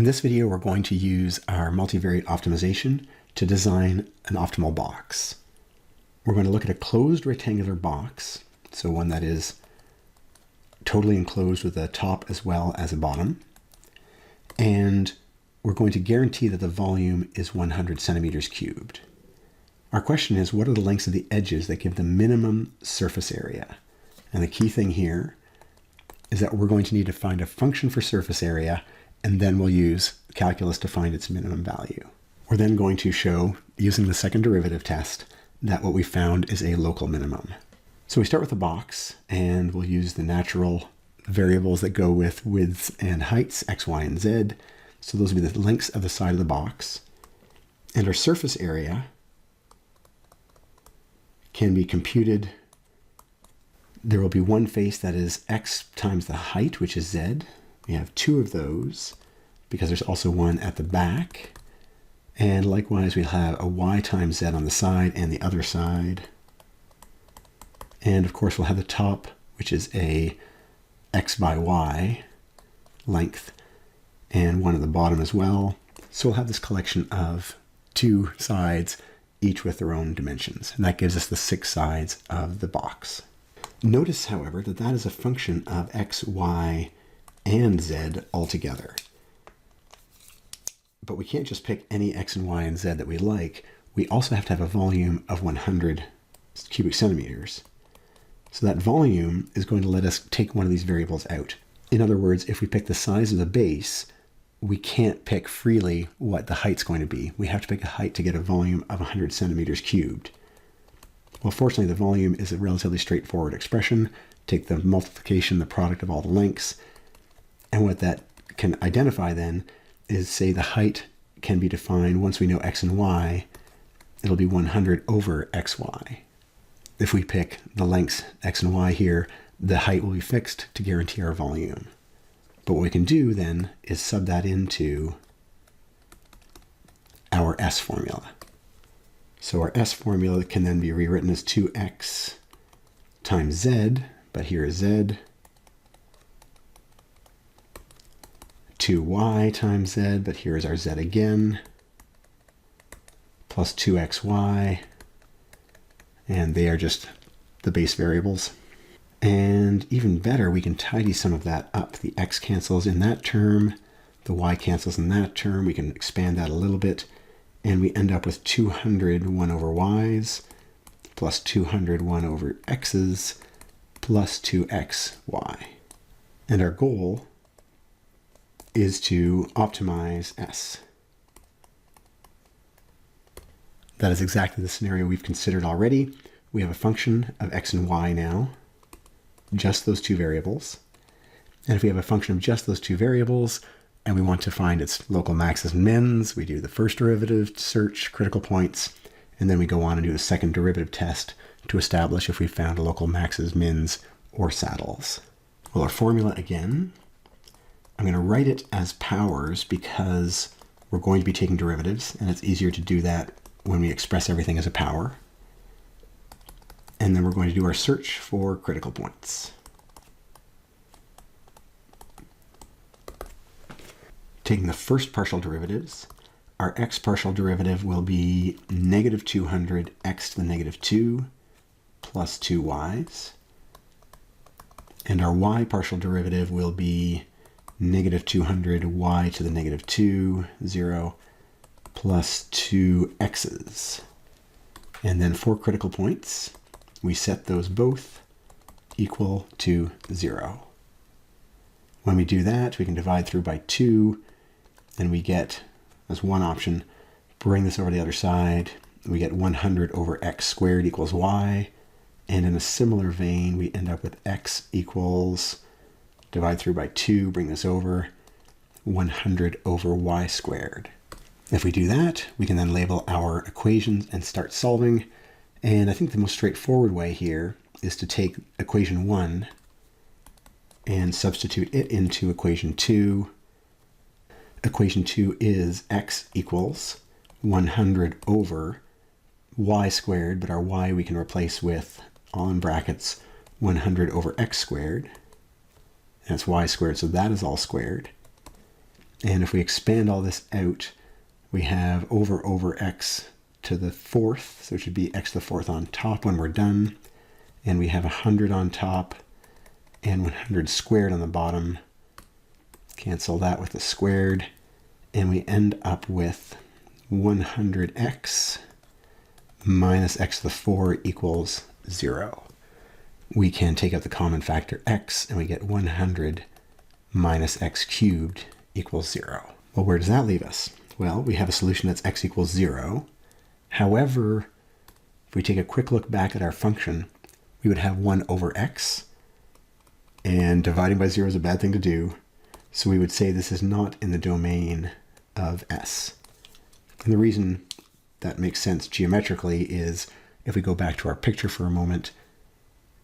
In this video, we're going to use our multivariate optimization to design an optimal box. We're going to look at a closed rectangular box, so one that is totally enclosed with a top as well as a bottom. And we're going to guarantee that the volume is 100 centimeters cubed. Our question is, what are the lengths of the edges that give the minimum surface area? And the key thing here is that we're going to need to find a function for surface area, and then we'll use calculus to find its minimum value. We're then going to show, using the second derivative test, that what we found is a local minimum. So we start with the box, and we'll use the natural variables that go with widths and heights, x, y, and z. So those will be the lengths of the side of the box. And our surface area can be computed. There will be one face that is x times the height, which is z. We have two of those because there's also one at the back. And likewise, we'll have a y times z on the side and the other side. And of course, we'll have the top, which is a x by y length, and one at the bottom as well. So we'll have this collection of two sides, each with their own dimensions. And that gives us the 6 sides of the box. Notice, however, that that is a function of x, y, and z altogether. But we can't just pick any x and y and z that we like. We also have to have a volume of 100 cubic centimeters. So that volume is going to let us take one of these variables out. In other words, if we pick the size of the base, we can't pick freely what the height's going to be. We have to pick a height to get a volume of 100 centimeters cubed. Well, fortunately, the volume is a relatively straightforward expression. Take the multiplication, the product of all the lengths. And what that can identify then is, say, the height can be defined once we know x and y. It'll be 100 over xy. If we pick the lengths x and y here, the height will be fixed to guarantee our volume. But what we can do then is sub that into our S formula. So our S formula can then be rewritten as 2x times z, but here is z, 2y times z, but here is our z again, plus 2xy, and they are just the base variables. And even better, we can tidy some of that up. The x cancels in that term, the y cancels in that term. We can expand that a little bit, and we end up with 200 1 over y's plus 200 1 over x's plus 2xy. And our goal is to optimize S. That is exactly the scenario we've considered already. We have a function of x and y now, just those two variables. And if we have a function of just those two variables, and we want to find its local maxes and mins, we do the first derivative search, critical points, and then we go on and do the second derivative test to establish if we found a local maxes, mins, or saddles. Well, our formula again, I'm going to write it as powers because we're going to be taking derivatives, and it's easier to do that when we express everything as a power. And then we're going to do our search for critical points. Taking the first partial derivatives, our x partial derivative will be negative 200 x to the negative 2 plus 2y's. And our y partial derivative will be negative 200 y to the negative 2, 0, plus 2x's. And then for critical points, we set those both equal to 0. When we do that, we can divide through by 2, and we get, as one option, bring this over to the other side, we get 100 over x squared equals y, and in a similar vein, we end up with x equals, divide through by 2, bring this over, 100 over y squared. If we do that, we can then label our equations and start solving. And I think the most straightforward way here is to take equation 1 and substitute it into equation 2. Equation 2 is x equals 100 over y squared, but our y we can replace with, all in brackets, 100 over x squared. That's y squared, so that is all squared. And if we expand all this out, we have over x to the fourth, so it should be x to the fourth on top when we're done. And we have 100 on top and 100 squared on the bottom. Cancel that with the squared. And we end up with 100x minus x to the 4 equals 0. We can take out the common factor x, and we get 100 minus x cubed equals 0. Well, where does that leave us? Well, we have a solution that's x equals 0. However, if we take a quick look back at our function, we would have 1 over x, and dividing by 0 is a bad thing to do, so we would say this is not in the domain of S. And the reason that makes sense geometrically is, if we go back to our picture for a moment,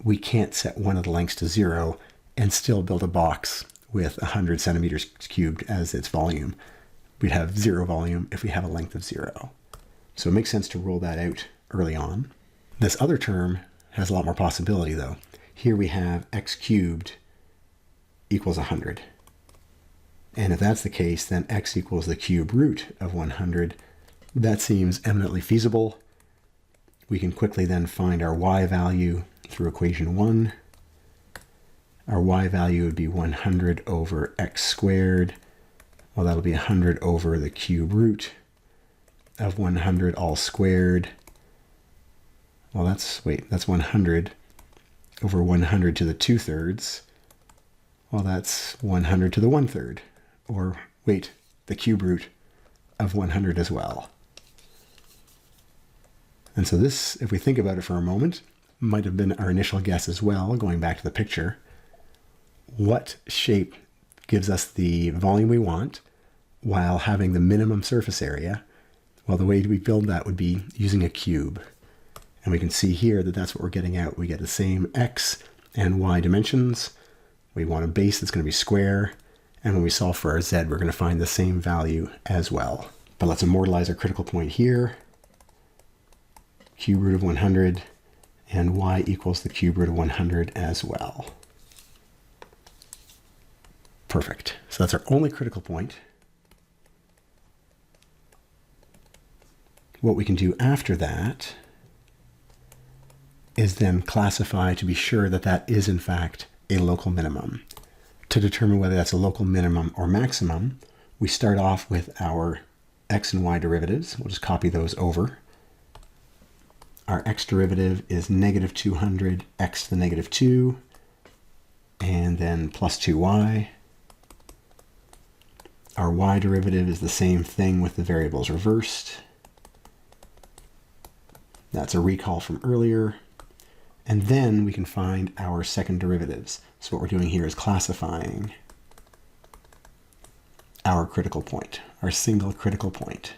we can't set one of the lengths to 0 and still build a box with 100 centimeters cubed as its volume. We'd have 0 volume if we have a length of 0. So it makes sense to roll that out early on. This other term has a lot more possibility though. Here we have x cubed equals 100. And if that's the case, then x equals the cube root of 100. That seems eminently feasible. We can quickly then find our y value through equation 1. Our y value would be 100 over x squared. Well, that'll be 100 over the cube root of 100 all squared. Well, that's 100 over 100 to the 2/3. Well, that's 100 to the 1/3. Or wait, the cube root of 100 as well. And so this, if we think about it for a moment, might have been our initial guess as well, going back to the picture. What shape gives us the volume we want while having the minimum surface area? Well, the way we build that would be using a cube. And we can see here that that's what we're getting out. We get the same x and y dimensions. We want a base that's going to be square. And when we solve for our z, we're going to find the same value as well. But let's immortalize our critical point here. Cube root of 100, and y equals the cube root of 100 as well. Perfect. So that's our only critical point. What we can do after that is then classify to be sure that that is in fact a local minimum. To determine whether that's a local minimum or maximum, we start off with our x and y derivatives. We'll just copy those over. Our x derivative is negative 200 x to the negative 2, and then plus 2y. Our y derivative is the same thing with the variables reversed. That's a recall from earlier. And then we can find our second derivatives. So what we're doing here is classifying our critical point, our single critical point.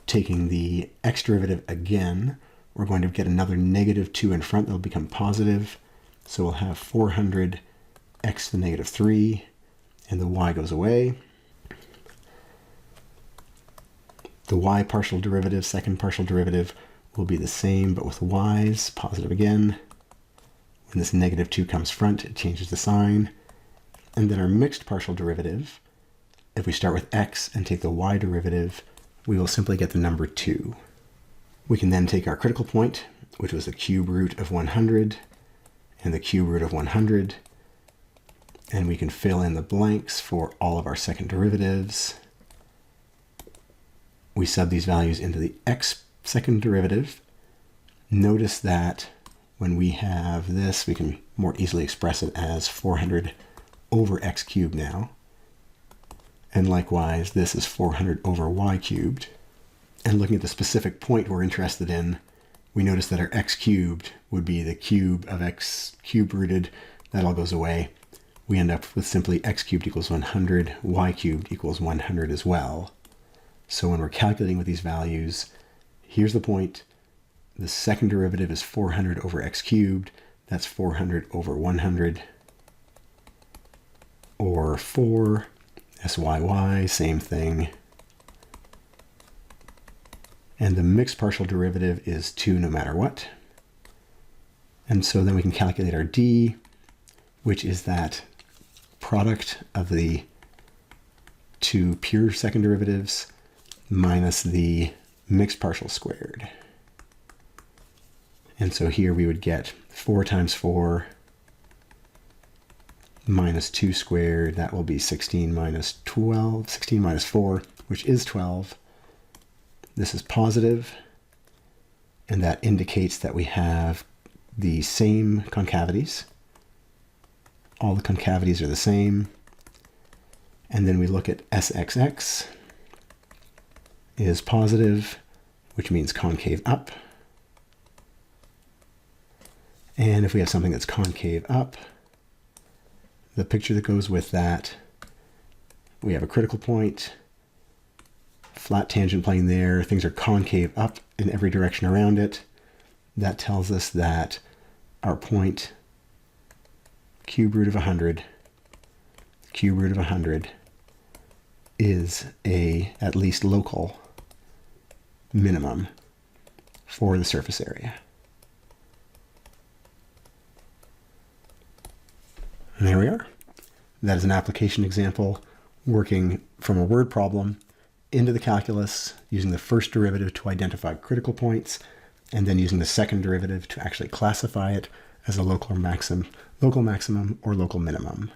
Taking the x derivative again, we're going to get another negative 2 in front. That'll become positive. So we'll have 400 x to the negative 3, and the y goes away. The y partial derivative, second partial derivative, will be the same, but with y's, positive again. When this negative 2 comes front, it changes the sign. And then our mixed partial derivative, if we start with x and take the y derivative, we will simply get the number 2. We can then take our critical point, which was the cube root of 100, and the cube root of 100, and we can fill in the blanks for all of our second derivatives. We sub these values into the x second derivative. Notice that when we have this, we can more easily express it as 400 over x cubed now. And likewise, this is 400 over y cubed. And looking at the specific point we're interested in, we notice that our x cubed would be the cube of x cube rooted. That all goes away. We end up with simply x cubed equals 100, y cubed equals 100 as well. So when we're calculating with these values, here's the point. The second derivative is 400 over x cubed. That's 400 over 100. Or 4 SYY, same thing. And the mixed partial derivative is 2 no matter what. And so then we can calculate our d. which is that product of the two pure second derivatives minus the mixed partial squared. And so here we would get 4 times 4 minus 2 squared. That will be 16 minus 12, 16 minus 4, which is 12. This is positive, and that indicates that we have the same concavities. All the concavities are the same. And then we look at SXX is positive, which means concave up. And if we have something that's concave up, the picture that goes with that, we have a critical point, flat tangent plane there, things are concave up in every direction around it. That tells us that our point, cube root of 100, cube root of 100, is a at least local minimum for the surface area. And there we are. That is an application example working from a word problem into the calculus, using the first derivative to identify critical points, and then using the second derivative to actually classify it as a local maximum or local minimum.